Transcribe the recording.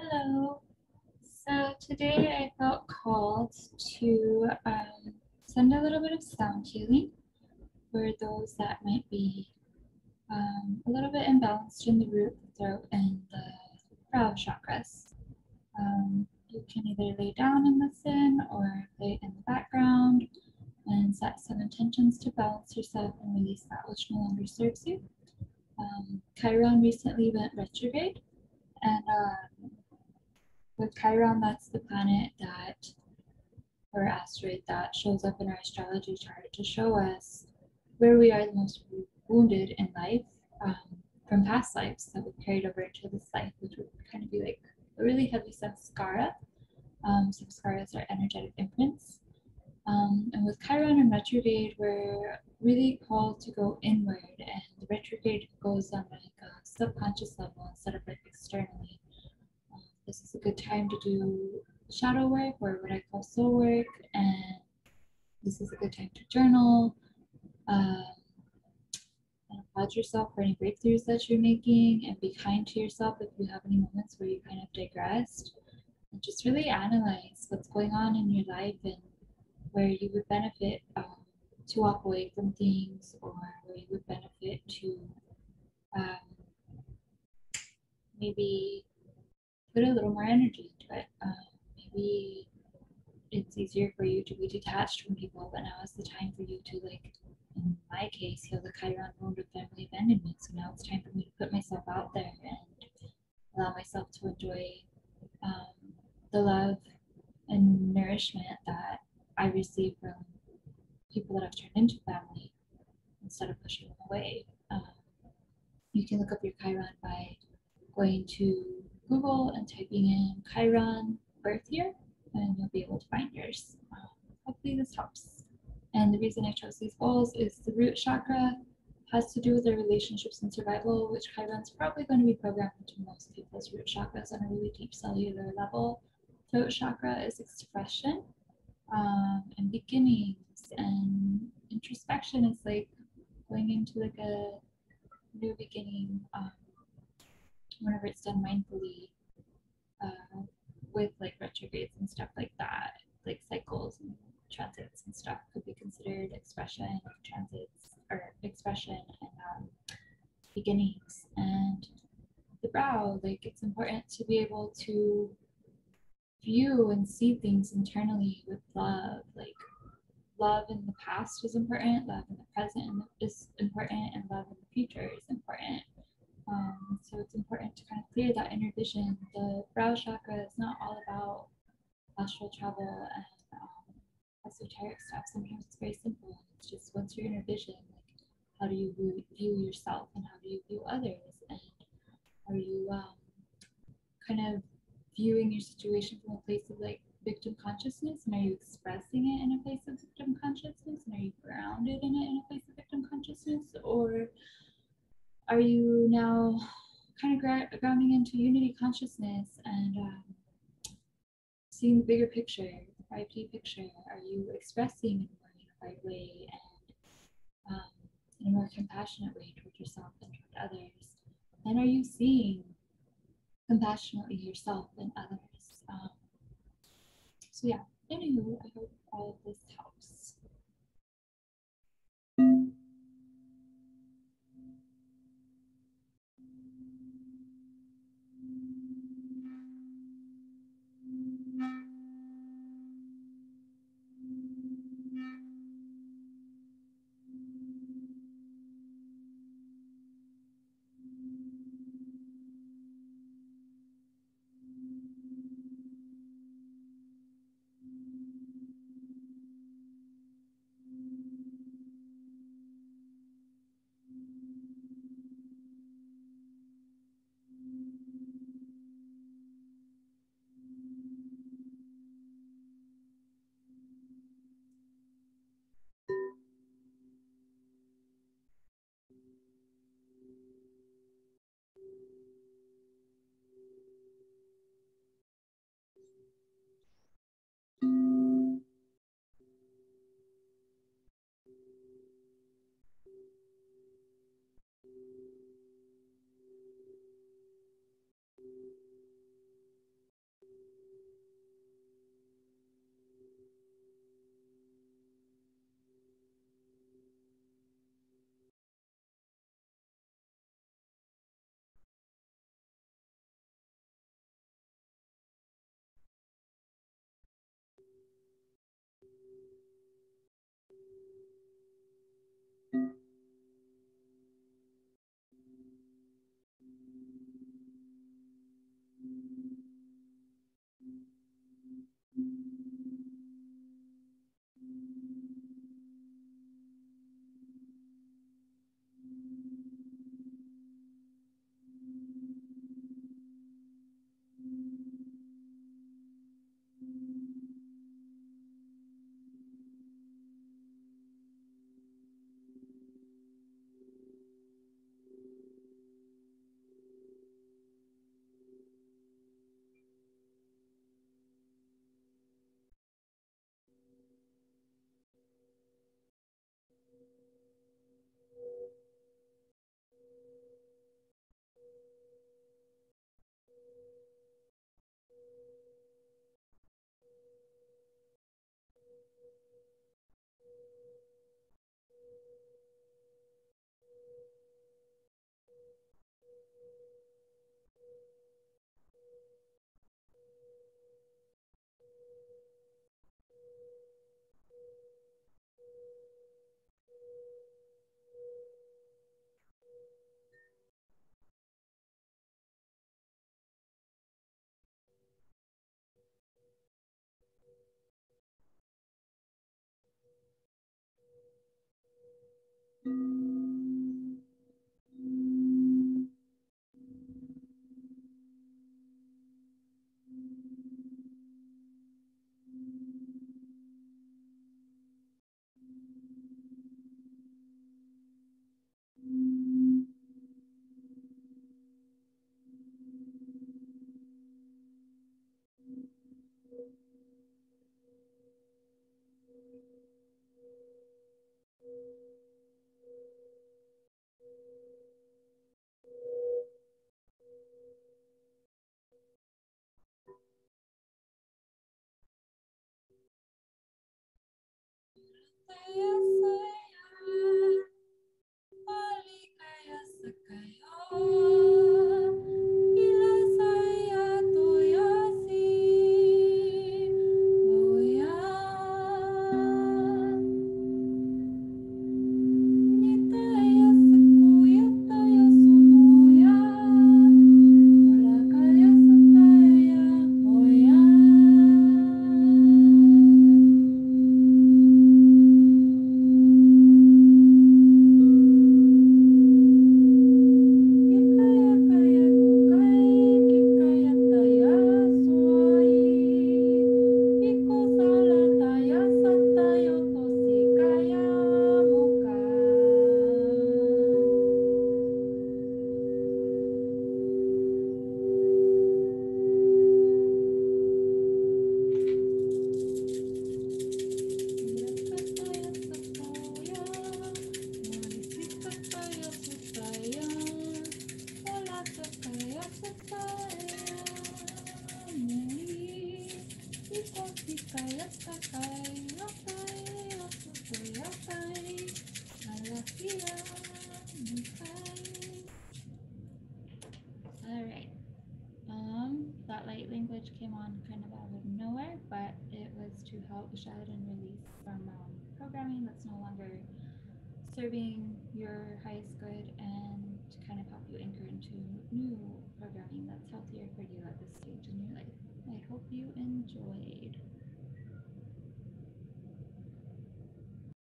Hello. So today I felt called to send a little bit of sound healing for those that might be a little bit imbalanced in the root, the throat, and the brow chakras. You can either lay down and listen or play in the background and set some intentions to balance yourself and release that which no longer serves you. Chiron recently went retrograde, and with Chiron, that's the planet that, or asteroid that shows up in our astrology chart to show us where we are the most wounded in life from past lives that we've carried over into this life, which would kind of be like a really heavy samskara. Samskaras are energetic imprints. And with Chiron and retrograde, we're really called to go inward, and the retrograde goes on like a subconscious level instead of like externally. This is a good time to do shadow work, or what I call soul work, and this is a good time to journal, and applaud yourself for any breakthroughs that you're making, and be kind to yourself if you have any moments where you kind of digressed, and just really analyze what's going on in your life and where you would benefit to walk away from things, or where you would benefit to maybe put a little more energy into it. Maybe it's easier for you to be detached from people, but now is the time for you to, like, in my case, heal the Chiron wound of family abandonment. So now it's time for me to put myself out there and allow myself to enjoy the love and nourishment that I receive from people that I've turned into family instead of pushing them away. You can look up your Chiron by going to Google and typing in Chiron birth year, and you'll be able to find yours. Hopefully this helps. And the reason I chose these bowls is the root chakra has to do with their relationships and survival, which Chiron's probably going to be programmed into most people's root chakras on a really deep cellular level. Throat chakra is expression and beginnings, and introspection is like going into like a new beginning whenever it's done mindfully with like retrogrades and stuff like that, like cycles and transits and stuff could be considered expression, transits, or expression and beginnings. And the brow, like, it's important to be able to view and see things internally with love. Like, love in the past is important, love in the present is important, and love in the future is important. So it's important to kind of clear that inner vision. The brow chakra is not all about astral travel and esoteric stuff. Sometimes it's very simple. It's just, what's your inner vision? Like, how do you view yourself, and how do you view others? And are you kind of viewing your situation from a place of like victim consciousness, and are you expressing it in a place of victim consciousness, and are you grounded in it in a place of victim consciousness, or are you now kind of grounding into unity consciousness and seeing the bigger picture, the 5D picture? Are you expressing in a more unified way and in a more compassionate way toward yourself and toward others? And are you seeing compassionately yourself and others? So yeah, anywho, I hope all of this helps. Alright. That light language came on kind of out of nowhere, but it was to help shed and release from programming that's no longer serving your highest good and to kind of help you anchor into new programming that's healthier for you at this stage in your life. I hope you enjoyed.